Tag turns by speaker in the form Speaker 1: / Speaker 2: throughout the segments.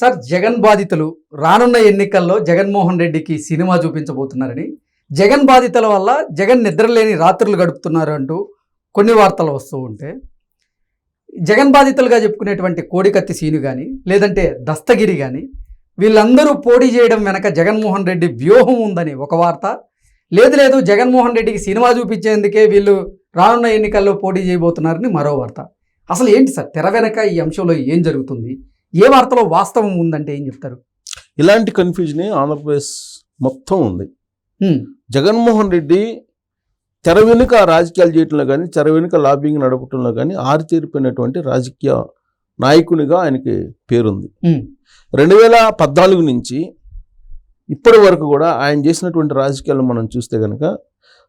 Speaker 1: Sir, Jagan బాధితులు రానున్న ఎన్నికల్లో జగన్మోహన్ రెడ్డికి సినిమా చూపించబోతున్నారని, జగన్ బాధితుల వల్ల జగన్ నిద్రలేని రాత్రులు గడుపుతున్నారు అంటూ కొన్ని వార్తలు వస్తూ ఉంటే, జగన్ బాధితులుగా చెప్పుకునేటువంటి కోడికత్తి సీను కానీ లేదంటే దస్తగిరి కానీ వీళ్ళందరూ పోటీ చేయడం వెనక జగన్మోహన్ రెడ్డి వ్యూహం ఉందని ఒక వార్త, లేదు జగన్మోహన్ రెడ్డికి సినిమా చూపించేందుకే వీళ్ళు రానున్న ఎన్నికల్లో పోటీ చేయబోతున్నారని మరో వార్త. అసలు ఏంటి సార్ తెర వెనక ఈ అంశంలో ఏం జరుగుతుంది? ఏ వార్తలో వాస్తవం ఉందంటే ఏం చెప్తారు?
Speaker 2: ఇలాంటి కన్ఫ్యూజన్ ఆంధ్రప్రదేశ్ మొత్తం ఉంది. జగన్మోహన్ రెడ్డి తెర వెనుక రాజకీయాలు చేయటంలో కానీ, తెర వెనుక లాబింగ్ నడపటంలో కానీ ఆరితేరిపోయినటువంటి రాజకీయ నాయకునిగా ఆయనకి పేరుంది. 2014 నుంచి ఇప్పటి వరకు కూడా ఆయన చేసినటువంటి రాజకీయాలను మనం చూస్తే కనుక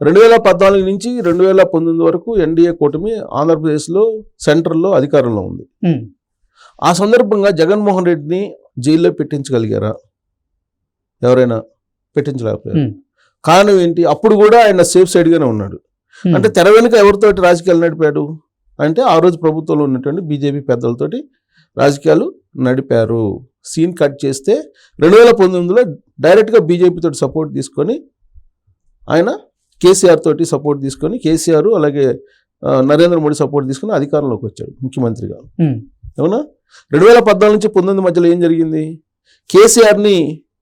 Speaker 2: 2014 నుంచి 2019 వరకు ఎన్డీఏ కూటమి ఆంధ్రప్రదేశ్లో సెంట్రల్లో అధికారంలో ఉంది. ఆ సందర్భంగా జగన్మోహన్ రెడ్డిని జైల్లో పెట్టించగలిగారా? ఎవరైనా పెట్టించలేకపోయారు. కారణం ఏంటి? అప్పుడు కూడా ఆయన సేఫ్ సైడ్గానే ఉన్నాడు. అంటే తెర వెనుక ఎవరితోటి రాజకీయాలు నడిపాడు అంటే ఆ రోజు ప్రభుత్వంలో ఉన్నటువంటి బీజేపీ పెద్దలతోటి రాజకీయాలు నడిపారు. సీన్ కట్ చేస్తే 2019లో డైరెక్ట్గా బీజేపీ తోటి సపోర్ట్ తీసుకొని ఆయన కేసీఆర్ తోటి సపోర్ట్ తీసుకొని, కేసీఆర్ అలాగే నరేంద్ర మోడీ సపోర్ట్ తీసుకొని అధికారంలోకి వచ్చాడు ముఖ్యమంత్రిగా. అవునా? 2014 నుంచి 19 మధ్యలో ఏం జరిగింది? కేసీఆర్ని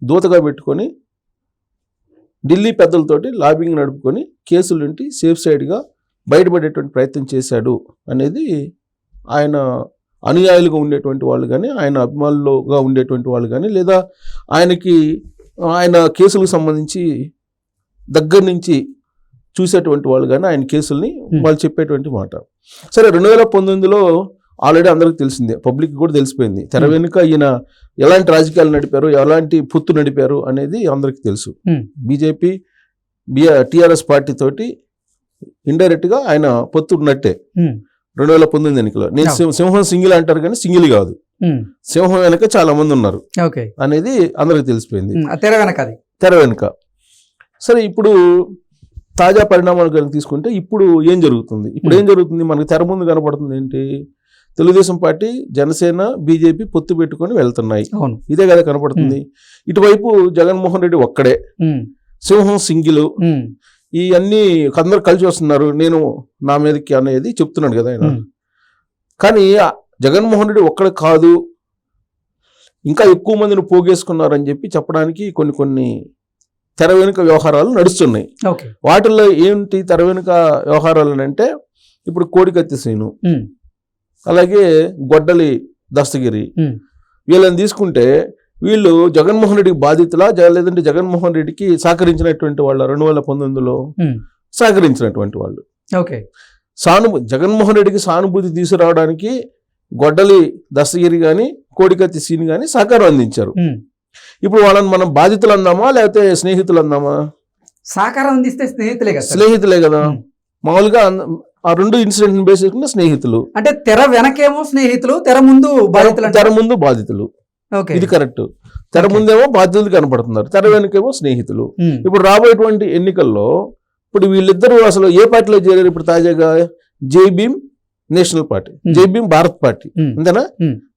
Speaker 2: దూతగా పెట్టుకొని ఢిల్లీ పెద్దలతోటి లాబింగ్ నడుపుకొని కేసుల నుండి సేఫ్ సైడ్గా బయటపడేటువంటి ప్రయత్నం చేశాడు అనేది ఆయన అనుయాయులుగా ఉండేటువంటి వాళ్ళు కానీ, ఆయన అభిమానులుగా ఉండేటువంటి వాళ్ళు కానీ, లేదా ఆయన కేసులకు సంబంధించి దగ్గర నుంచి చూసేటువంటి వాళ్ళు కానీ ఆయన కేసుల్ని వాళ్ళు చెప్పేటువంటి మాట. సరే, 2019లో ఆల్రెడీ అందరికీ తెలిసిందే, పబ్లిక్ కూడా తెలిసిపోయింది. తెర వెనుక ఈయన ఎలాంటి రాజకీయాలు నడిపారు, ఎలాంటి పొత్తు నడిపారు అనేది అందరికీ తెలుసు. బీజేపీ టీఆర్ఎస్ పార్టీ తోటి ఇండైరెక్ట్గా ఆయన పొత్తు ఉన్నట్టే 2019 ఎన్నికలో. నేను సింహం సింగిల్ అంటారు కానీ సింగిల్ కాదు, సింహం వెనక చాలా మంది ఉన్నారు అనేది అందరికి తెలిసిపోయింది తెర వెనుక. సరే, ఇప్పుడు తాజా పరిణామాలు కనుక తీసుకుంటే ఇప్పుడు ఏం జరుగుతుంది? మనకు తెర ముందు కనపడుతుంది ఏంటి? తెలుగుదేశం పార్టీ, జనసేన, బీజేపీ పొత్తు పెట్టుకొని వెళ్తున్నాయి. ఇదే కదా కనపడుతుంది. ఇటువైపు జగన్మోహన్ రెడ్డి ఒక్కడే, సింహం సింగిల్, ఈ అన్ని అందరు కలిసి వస్తున్నారు, నేను నా మీదకి అనేది చెప్తున్నాడు కదా ఆయన. కానీ జగన్మోహన్ రెడ్డి ఒక్కడే కాదు, ఇంకా ఎక్కువ మందిని పోగేసుకున్నారని చెప్పి చెప్పడానికి కొన్ని తెర వెనుక వ్యవహారాలు నడుస్తున్నాయి. వాటిల్లో ఏంటి తెర వెనుక వ్యవహారాలు అంటే, ఇప్పుడు కోడికత్తి సీను, అలాగే గొడ్డలి దస్తగిరి, వీళ్ళని తీసుకుంటే వీళ్ళు జగన్మోహన్ రెడ్డికి బాధితులా, లేదంటే జగన్మోహన్ రెడ్డికి సహకరించినటువంటి వాళ్ళ 2019లో సహకరించినటువంటి వాళ్ళు. జగన్మోహన్ రెడ్డికి సానుభూతి తీసుకురావడానికి గొడ్డలి దస్తగిరి కానీ, కోడికత్తి సీన్ కానీ సహకారం అందించారు. ఇప్పుడు వాళ్ళని మనం బాధితులు అందామా లేకపోతే స్నేహితులు అందామా?
Speaker 1: సహకారం అందిస్తే
Speaker 2: స్నేహితులే కదా. మామూలుగా ఆ రెండు ఇన్సిడెంట్ బేస్ చేసుకుంటే స్నేహితులు.
Speaker 1: అంటే తెర వెనకేమో స్నేహితులు, తెర ముందు బాధితులు.
Speaker 2: ఇది కరెక్ట్. తెర ముందేమో బాధితులు కనపడుతున్నారు, తెర వెనకేమో స్నేహితులు. ఇప్పుడు రాబోయేటువంటి ఎన్నికల్లో ఇప్పుడు వీళ్ళిద్దరూ అసలు ఏ పార్టీలో చేరారు? ఇప్పుడు తాజాగా జై భీమ్ నేషనల్ పార్టీ, జై భీమ్ భారత్ పార్టీ, అంతేనా?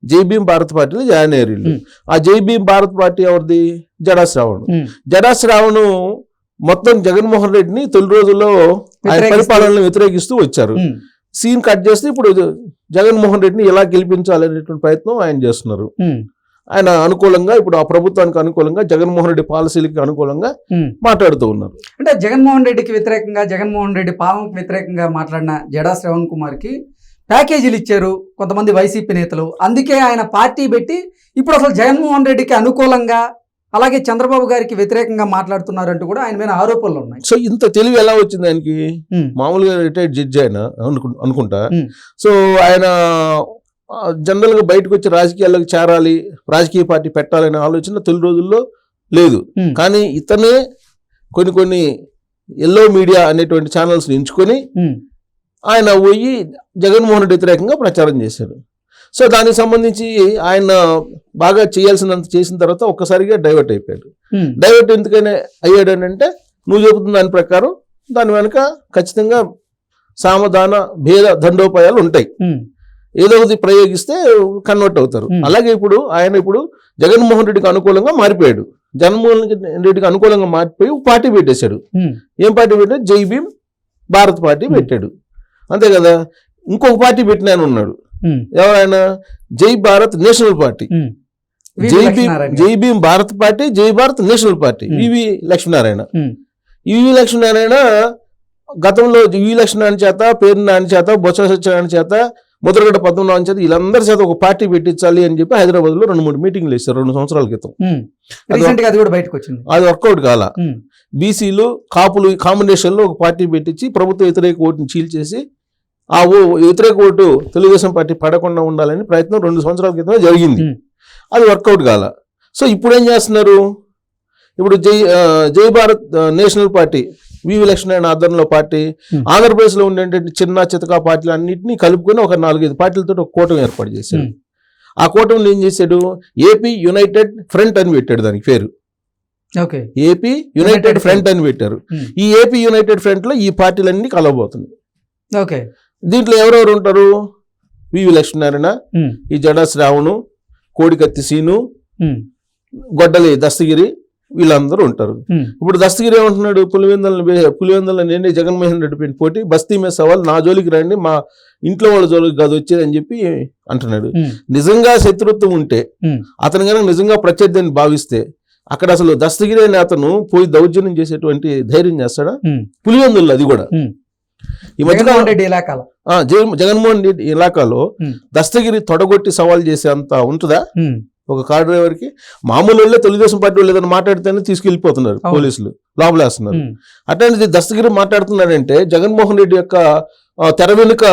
Speaker 2: జై భీమ్ భారత్ పార్టీలో జాయిన్ అయ్యారు. ఆ జై భీమ్ భారత్ పార్టీ ఎవరిది? జడా శ్రావణ్ మొత్తం జగన్మోహన్ రెడ్డిని తొలి రోజుల్లో ఆయన పరిపాలనను వ్యతిరేకిస్తూ వచ్చారు. సీన్ కట్ చేస్తే ఇప్పుడు జగన్మోహన్ రెడ్డిని ఎలా గెలిపించాలనేటువంటి ప్రయత్నం ఆయన చేస్తున్నారు. ఆయన అనుకూలంగా, ఇప్పుడు ఆ ప్రభుత్వానికి అనుకూలంగా, జగన్మోహన్ రెడ్డి పాలసీలకి అనుకూలంగా మాట్లాడుతూ ఉన్నారు.
Speaker 1: అంటే జగన్మోహన్ రెడ్డికి వ్యతిరేకంగా, జగన్మోహన్ రెడ్డి పాలనకు వ్యతిరేకంగా మాట్లాడిన జడా శ్రవణ్ కుమార్కి ప్యాకేజీలు ఇచ్చారు కొంతమంది వైసీపీ నేతలు. అందుకే ఆయన పార్టీ పెట్టి ఇప్పుడు అసలు జగన్మోహన్ రెడ్డికి అనుకూలంగా, అలాగే చంద్రబాబు గారికి వ్యతిరేకంగా మాట్లాడుతున్నారంటూ కూడా ఆయన మీద ఆరోపణలు ఉన్నాయి.
Speaker 2: సో ఇంత తెలివి ఎలా వచ్చింది ఆయనకి? మామూలుగా రిటైర్డ్ జడ్జి ఆయన అనుకుంటా. సో ఆయన జనరల్ గా బయటకు వచ్చి రాజకీయాల్లోకి చేరాలి, రాజకీయ పార్టీ పెట్టాలనే ఆలోచన తొలి రోజుల్లో లేదు. కానీ ఇతనే కొన్ని ఎల్లో మీడియా అనేటువంటి ఛానల్స్ ఎంచుకొని ఆయన పోయి జగన్మోహన్ రెడ్డి వ్యతిరేకంగా ప్రచారం చేశారు. సో దానికి సంబంధించి ఆయన బాగా చేయాల్సినంత చేసిన తర్వాత ఒక్కసారిగా డైవర్ట్ అయిపోయాడు. డైవర్ట్ ఎందుకని అయ్యాడనంటే, నువ్వు చెబుతున్న దాని ప్రకారం దాని వెనక ఖచ్చితంగా సామధాన భేద దండోపాయాలు ఉంటాయి. ఏదో ఒకటి ప్రయోగిస్తే కన్వర్ట్ అవుతారు. అలాగే ఇప్పుడు జగన్మోహన్ రెడ్డికి అనుకూలంగా మారిపోయాడు. జగన్మోహన్ రెడ్డికి అనుకూలంగా మారిపోయి పార్టీ పెట్టేశాడు. ఏం పార్టీ పెట్టాడు? జై భీమ్ భారత్ పార్టీ పెట్టాడు. అంతే కదా. ఇంకొక పార్టీ పెట్టిన ఉన్నాడు. ఎవరైనా జై భారత్ నేషనల్ పార్టీ, జై భీమ్ భారత్ పార్టీ, జై భారత్ నేషనల్ పార్టీ. వివి లక్ష్మీనారాయణ గతంలో వివి లక్ష్మీనారాయణ చేత, పేరు నాని చేత, బొత్స సత్యనారాయణ చేత, ముద్రగడ్డ పద్మనాభం చేత వీళ్ళందరి చేత ఒక పార్టీ పెట్టించాలి అని చెప్పి హైదరాబాద్ లో 2-3 మీటింగ్లు వేస్తారు 2 సంవత్సరాల క్రితం. అది వర్కౌట్ కాల. బీసీలు కాపులు కాంబినేషన్ లో ఒక పార్టీ పెట్టించి ప్రభుత్వ వ్యతిరేక ఓటుని చీల్చేసి ఆ వ్యతిరేక ఓటు తెలుగుదేశం పార్టీ పడకుండా ఉండాలని ప్రయత్నం 2 సంవత్సరాల క్రితమే జరిగింది. అది వర్కౌట్ కాల. సో ఇప్పుడు ఏం చేస్తున్నారు? ఇప్పుడు జై భారత్ నేషనల్ పార్టీ, వివి లక్ష్మీనారాయణ ఆధ్వర్యంలో పార్టీ, ఆంధ్రప్రదేశ్ లో ఉండేటువంటి చిన్న చితకా పార్టీలు అన్నింటినీ కలుపుకొని ఒక 4-5 పార్టీలతో ఒక కూటమి ఏర్పాటు చేశాడు. ఆ కూటమిలో ఏం చేశాడు? ఏపీ యునైటెడ్ ఫ్రంట్ అని పెట్టాడు దానికి పేరు. ఏపీ యునైటెడ్ ఫ్రంట్ అని పెట్టారు. ఈ ఏపీ యునైటెడ్ ఫ్రంట్ లో ఈ పార్టీలన్నీ కలవబోతున్నాయి. దీంట్లో ఎవరెవరు ఉంటారు? వివి లక్ష్మీనారాయణ, ఈ జడా శ్రావణు, కోడికత్తి సీను, గొడ్డలి దస్తగిరి, వీళ్ళందరూ ఉంటారు. ఇప్పుడు దస్తగిరి ఏమంటున్నాడు? పులివెందుల నేనే జగన్మోహన్ రెడ్డి పెట్టి పోటీ, బస్తీ మీద సవాల్, నా జోలికి రండి, మా ఇంట్లో వాళ్ళ జోలికి కాదు వచ్చేది అని చెప్పి అంటున్నాడు. నిజంగా శత్రుత్వం ఉంటే, అతను కనుక నిజంగా ప్రత్యర్థిని భావిస్తే అక్కడ అసలు దస్తగిరి అనే అతను పోయి దౌర్జన్యం చేసేటువంటి ధైర్యం చేస్తాడా? పులివెందుల్లో అది కూడా ఈ మధ్య జగన్మోహన్ రెడ్డి ఇలాకాలో దస్తగిరి తొడగొట్టి సవాల్ చేసే అంత ఉంటుందా? ఒక కార్ డ్రైవర్ కి మామూలు వాళ్ళే తెలుగుదేశం పార్టీ వాళ్ళు ఏదైనా మాట్లాడితేనే తీసుకెళ్లిపోతున్నారు పోలీసులు, లోపలేస్తున్నారు. అట్లాంటిది దస్తగిరి మాట్లాడుతున్నాడంటే జగన్మోహన్ రెడ్డి యొక్క తెర వెనుక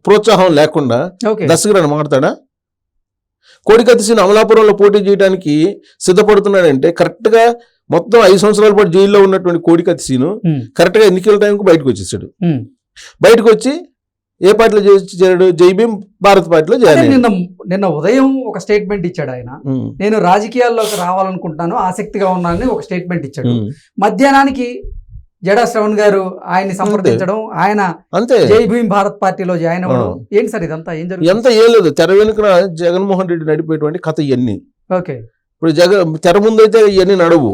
Speaker 2: ప్రోత్సాహం లేకుండా దస్తగిరి అని మాట్లాడతాడా? కోడికత్తి సీను అమలాపురంలో పోటీ చేయడానికి సిద్ధపడుతున్నాడంటే కరెక్ట్ గా మొత్తం 5 సంవత్సరాల పాటు జైల్లో ఉన్నటువంటి కోడికత్తి సీను కరెక్ట్ గా ఎన్నికల టైంకి బయటకు వచ్చేసాడు. బయటకు వచ్చి ఏ పార్టీలో చేరాడు? జై భీమ్ భారత్ పార్టీలో చేరాడు.
Speaker 1: నిన్న ఉదయం ఒక స్టేట్మెంట్ ఇచ్చాడు ఆయన. నేను రాజకీయాల్లోకి రావాలనుకుంటున్నాను, ఆసక్తిగా ఉన్నానని ఒక స్టేట్మెంట్ ఇచ్చాడు. మధ్యాహ్నానికి జడా శ్రవణ్ గారు ఆయన్ని సంప్రదించడం, ఆయన అంతే జై భీమ్ భారత్ పార్టీలో జాయిన్ అవ్వడం. ఏంటి సార్ ఇదంతా? ఏం జరుగుతుంది? ఎంత
Speaker 2: ఏం లేదు, తెర వెనుక జగన్మోహన్ రెడ్డి నడిపేటువంటి కథ ఇవన్నీ.
Speaker 1: ఓకే,
Speaker 2: ఇప్పుడు తెర ముందు అయితే ఇవన్నీ నడవు.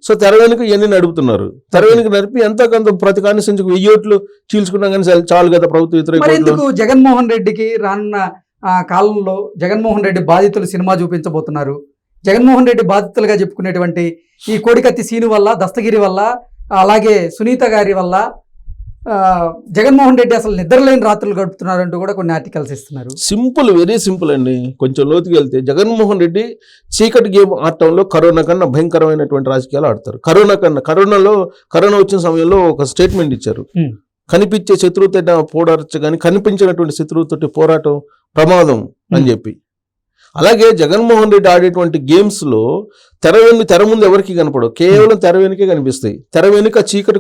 Speaker 2: సో తెర వెనుక ఇవన్నీ నడుపుతున్నారు. తెర వెనుక నడిపి ఎంతో కొంత ప్రతి కాన్స్టిట్యూన్సీకి 1000 ఓట్లు చీల్చుకున్నా కానీ చాలు కదా ప్రభుత్వ వ్యతిరేక.
Speaker 1: జగన్మోహన్ రెడ్డికి రానున్న కాలంలో జగన్మోహన్ రెడ్డి బాధితులు సినిమా చూపించబోతున్నారు. జగన్మోహన్ రెడ్డి బాధితులుగా చెప్పుకునేటువంటి ఈ కోడికత్తి సీను వల్ల, దస్తగిరి వల్ల, అలాగే సునీత గారి వల్ల జగన్మోహన్ రెడ్డి అసలు నిద్రలేని రాత్రులు గడుపుతున్నారంటూ కూడా కొన్ని ఆర్టికల్స్ ఇస్తున్నారు.
Speaker 2: సింపుల్, వెరీ సింపుల్ అండి. కొంచెం లోతుకి వెళ్తే జగన్మోహన్ రెడ్డి చీకటి గేమ్ ఆడటంలో కరోనా కన్నా భయంకరమైనటువంటి రాజకీయాలు ఆడతారు. కరోనా వచ్చిన సమయంలో ఒక స్టేట్మెంట్ ఇచ్చారు. కనిపించే శత్రువుతో పోరాడచ్చు కానీ కనిపించినటువంటి శత్రువుతో పోరాటం ప్రమాదం అని చెప్పి. అలాగే జగన్మోహన్ రెడ్డి ఆడేటువంటి గేమ్స్ లో తెర ముందు ఎవరికి కనపడవు, కేవలం తెర వెనుకే కనిపిస్తాయి. తెర వెనుక చీకటి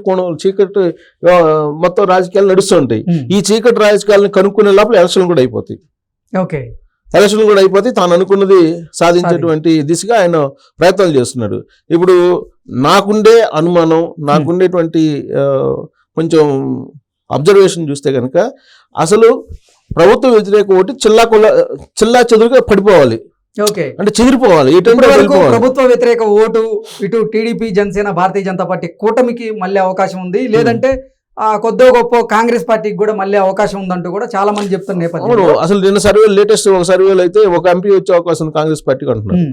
Speaker 2: మొత్తం రాజకీయాలు నడుస్తుంటాయి. ఈ చీకటి రాజకీయాలను కనుక్కునే లోపల ఎలక్షన్లు కూడా అయిపోతాయి. ఎలక్షన్లు కూడా అయిపోతే తాను అనుకున్నది సాధించేటువంటి దిశగా ఆయన ప్రయత్నాలు చేస్తున్నాడు. ఇప్పుడు నాకుండే అనుమానం, నాకుండేటువంటి కొంచెం అబ్జర్వేషన్ చూస్తే కనుక అసలు ప్రభుత్వ వ్యతిరేక ఓటు చిల్లా చెదురుగా పడిపోవాలి, అంటే చెదిరిపోవాలి.
Speaker 1: ప్రభుత్వ వ్యతిరేక ఓటు ఇటు టీడీపీ, జనసేన, భారతీయ జనతా పార్టీ కూటమికి మళ్ళీ అవకాశం ఉంది, లేదంటే కొద్దో గొప్ప కాంగ్రెస్ పార్టీకి కూడా మళ్ళీ అవకాశం ఉందంటూ కూడా చాలా మంది చెప్తున్న నేపథ్యంలో అసలు
Speaker 2: నిన్న లేటెస్ట్ ఒక సర్వేలో అయితే ఒక ఎంపీ వచ్చే అవకాశం ఉంది కాంగ్రెస్ పార్టీకి అంటున్నారు.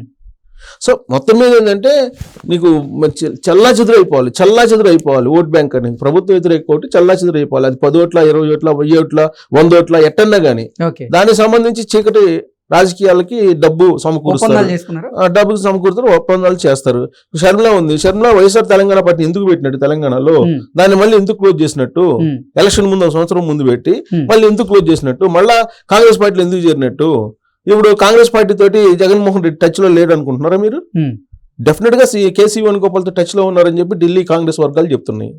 Speaker 2: సో మొత్తం మీద ఏంటంటే నీకు చల్లా చెదురు అయిపోవాలి ఓట్ బ్యాంక్ అనేది. ప్రభుత్వ వ్యతిరేక ఓటు చల్లా చెదురు అయిపోవాలి. అది 10 ఓట్ల, 20 ఓట్ల, 1000 ఓట్ల, 100 ఓట్ల ఎట్టన్నా కానీ దానికి సంబంధించి చీకటి రాజకీయాలకి డబ్బు సమకూరుతారు, ఒప్పందాలు చేస్తారు. షర్మిల వైఎస్ఆర్ తెలంగాణ పార్టీ ఎందుకు పెట్టినట్టు తెలంగాణలో, దాన్ని మళ్ళీ ఎందుకు క్లోజ్ చేసినట్టు, ఎలక్షన్ ముందు 1 సంవత్సరం ముందు పెట్టి మళ్ళీ ఎందుకు క్లోజ్ చేసినట్టు, మళ్ళా కాంగ్రెస్ పార్టీలో ఎందుకు చేరినట్టు. ఇప్పుడు కాంగ్రెస్ పార్టీ తోటి జగన్మోహన్ రెడ్డి టచ్ లో లేడు అనుకుంటున్నారా మీరు? డెఫినెట్ గా కేసీ వేణుగోపాల్ తో టచ్ లో ఉన్నారని చెప్పి ఢిల్లీ కాంగ్రెస్ వర్గాలు చెప్తున్నాయి.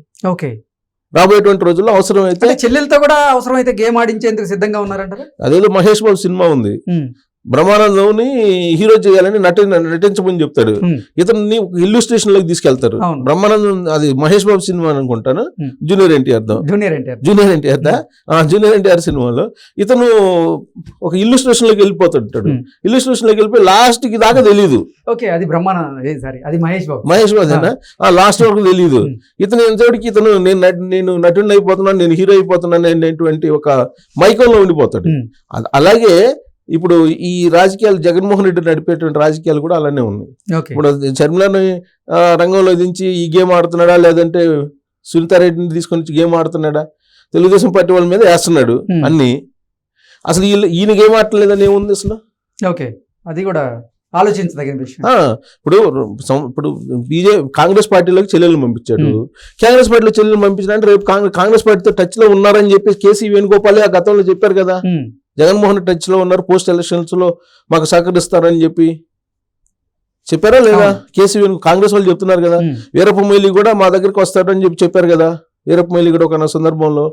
Speaker 2: రాబోయేటువంటి రోజుల్లో అవసరమైతే
Speaker 1: చెల్లెలతో కూడా అవసరమైతే గేమ్ ఆడించేందుకు సిద్ధంగా ఉన్నారంటారా?
Speaker 2: అదేదో మహేష్ బాబు సినిమా ఉంది, బ్రహ్మానందంని హీరో చేయాలని నటించమని చెప్తాడు.
Speaker 1: Hmm.
Speaker 2: ఇతన్ని ఇల్లుస్ట్రేషన్ లోకి తీసుకెళ్తారు.
Speaker 1: అవును.
Speaker 2: బ్రహ్మానందం అది మహేష్ బాబు సినిమా అనుకుంటాను,
Speaker 1: Hmm.
Speaker 2: జూనియర్ ఎన్టీఆర్ దా
Speaker 1: జూనియర్ ఎన్టీఆర్.
Speaker 2: జూనియర్ ఎన్టీఆర్ దా జూనియర్ ఎన్టీఆర్ సినిమాలో ఇతను ఒక ఇల్లుస్ట్రేషన్ లోకి వెళ్ళిపోతుంటాడు.
Speaker 1: Hmm.
Speaker 2: ఇల్లుస్ట్రేషన్ లోకి వెళ్ళిపోయి లాస్ట్ కి దాకా తెలియదు.
Speaker 1: ఓకే, అది బ్రహ్మానందం, సారీ అది మహేష్ బాబు.
Speaker 2: మహేష్ బాబు లాస్ట్ వరకు తెలియదు.
Speaker 1: Hmm.
Speaker 2: ఇతను ఎంతటికి ఇతను నేను నటుడిని అయిపోతున్నాను, నేను హీరో అయిపోతున్నాను అనేటువంటి ఒక మైకంలో ఉండిపోతాడు.
Speaker 1: Hmm.
Speaker 2: అలాగే ఇప్పుడు ఈ రాజకీయాలు జగన్మోహన్ రెడ్డి నడిపేటువంటి రాజకీయాలు కూడా అలానే ఉన్నాయి.
Speaker 1: ఓకే.
Speaker 2: ఇప్పుడు షర్మిలని రంగంలో దించి ఈ గేమ్ ఆడుతున్నాడా, లేదంటే సునీతారెడ్డిని తీసుకొని వచ్చి గేమ్ ఆడుతున్నాడా, తెలుగుదేశం పార్టీ వాళ్ళ మీద వేస్తున్నాడు అన్ని. అసలు ఈయన గేమ్ ఆడలేదని ఏముంది అసలు?
Speaker 1: ఓకే, అది కూడా ఆలోచించదగిన విషయం.
Speaker 2: ఇప్పుడు కాంగ్రెస్ పార్టీలోకి చెల్లెలు పంపించాడు. కాంగ్రెస్ పార్టీలో చెల్లెలు పంపించాడంటే రేపు కాంగ్రెస్ పార్టీతో టచ్ లో ఉన్నారని చెప్పి కేసీ వేణుగోపాల్ ఆ గతంలో చెప్పారు కదా, జగన్మోహన్ రెడ్డి టచ్ లో ఉన్నారు, పోస్ట్ ఎలక్షన్స్ లో మాకు సహకరిస్తారని చెప్పి చెప్పారా లేదా? కేసీ వేణు కాంగ్రెస్ వాళ్ళు చెప్తున్నారు కదా. వీరప్ప మొయిలీ కూడా మా దగ్గరికి వస్తారని చెప్పి చెప్పారు కదా. వీరప్ప మొయిలీ కూడా ఒక సందర్భంలో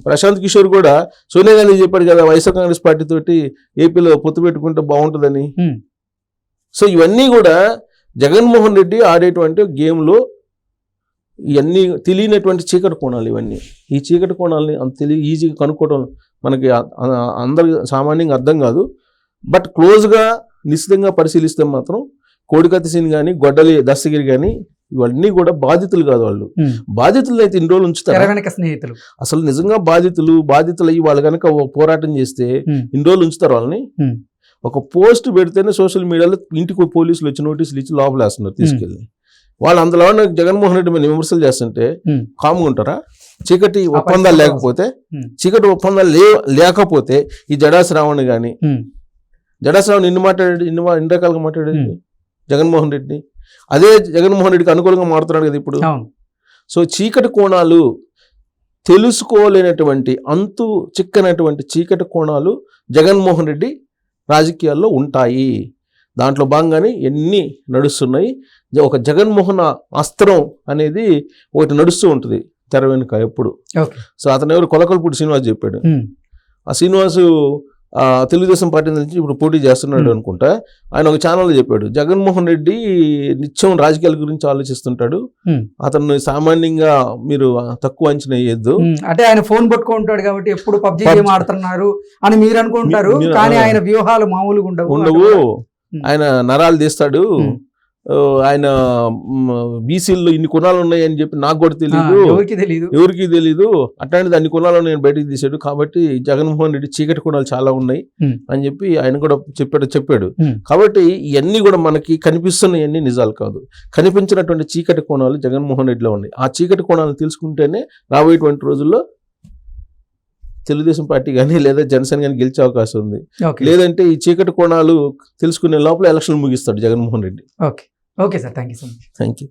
Speaker 2: ప్రశాంత్ కిషోర్ కూడా సోనియా గాంధీ చెప్పాడు కదా, వైఎస్ఆర్ కాంగ్రెస్ పార్టీ తోటి ఏపీలో పొత్తు పెట్టుకుంటే బాగుంటుందని. సో ఇవన్నీ కూడా జగన్మోహన్ రెడ్డి ఆడేటువంటి గేమ్ లో ఇవన్నీ తెలియనటువంటి చీకటి కోణాలు. ఇవన్నీ ఈ చీకటి కోణాలని అంత ఈజీగా కనుక్కోవడం మనకి అందరికి సామాన్యంగా అర్థం కాదు. బట్ క్లోజ్గా నిశ్చితంగా పరిశీలిస్తే మాత్రం కోడికత్తి సీన్ కానీ, గొడ్డలి దస్తగిరి కానీ ఇవన్నీ కూడా బాధితులు కాదు. వాళ్ళు బాధితులు అయితే ఇన్ని రోజులు ఉంచుతారు.
Speaker 1: స్నేహితులు
Speaker 2: అసలు నిజంగా బాధితులు అయ్యి వాళ్ళు కనుక పోరాటం చేస్తే ఇన్ని రోజులు ఉంచుతారు వాళ్ళని. ఒక పోస్ట్ పెడితేనే సోషల్ మీడియాలో ఇంటికి పోలీసులు వచ్చి నోటీసులు ఇచ్చి లోపలేస్తున్నారు తీసుకెళ్ళి. వాళ్ళు అందులో జగన్మోహన్ రెడ్డి మీద విమర్శలు చేస్తుంటే కామ్గా ఉంటారా? చీకటి ఒప్పందాలు లేకపోతే ఈ జడా శ్రావణ్ కానీ, జడా శ్రావణ్ ఇన్ని రకాలుగా మాట్లాడేది జగన్మోహన్ రెడ్డి. అదే జగన్మోహన్ రెడ్డికి అనుకూలంగా మారుతున్నాడు కదా ఇప్పుడు. సో చీకటి కోణాలు తెలుసుకోలేనటువంటి అంతు చిక్కనటువంటి చీకటి కోణాలు జగన్మోహన్ రెడ్డి రాజకీయాల్లో ఉంటాయి. దాంట్లో భాగంగానే ఎన్ని నడుస్తున్నాయి. ఒక జగన్మోహన్ అస్త్రం అనేది ఒకటి నడుస్తూ ఉంటుంది తెర వెనుక ఎప్పుడు. సో అతను ఎవరు కొలకల్పూడి శ్రీనివాస్ చెప్పాడు. ఆ శ్రీనివాసు తెలుగుదేశం పార్టీ నుంచి ఇప్పుడు పోటీ చేస్తున్నాడు అనుకుంటా. ఆయన ఒక ఛానల్లో చెప్పాడు, జగన్మోహన్ రెడ్డి నిత్యం రాజకీయాల గురించి ఆలోచిస్తుంటాడు, అతను సామాన్యంగా మీరు తక్కువ అంచనా వేయద్దు.
Speaker 1: అంటే ఆయన ఫోన్ పట్టుకుంటాడు కాబట్టి ఎప్పుడు పబ్జీ గేమ్ ఆడుతున్నారు అని మీరు అనుకుంటారు, కానీ ఆయన వ్యూహాలు మామూలుగా ఉండవు.
Speaker 2: ఆయన నరాలు తీస్తాడు, ఆయన బీసీల్లో ఇన్ని కుణాలు ఉన్నాయని చెప్పి నాకు కూడా ఎవరికి తెలీదు, అట్లాంటిది అన్ని కుణాలు నేను బయటకు తీశాడు. కాబట్టి జగన్మోహన్ రెడ్డి చీకటి కుణాలు చాలా ఉన్నాయి అని చెప్పి ఆయన కూడా చెప్పాడు. కాబట్టి ఇవన్నీ కూడా మనకి కనిపిస్తున్నవన్నీ నిజాలు కాదు, కనిపించినటువంటి చీకటి కోణాలు జగన్మోహన్ రెడ్డిలో ఉన్నాయి. ఆ చీకటి కోణాలను తెలుసుకుంటేనే రాబోయేటువంటి రోజుల్లో తెలుగుదేశం పార్టీ కానీ లేదా జనసేన కానీ గెలిచే అవకాశం ఉంది. లేదంటే ఈ చీకటి కోణాలు తెలుసుకునే లోపల ఎలక్షన్ ముగిస్తాడు Jaganmohan Reddy.
Speaker 1: Okay sir, thank you so much.
Speaker 2: Thank you.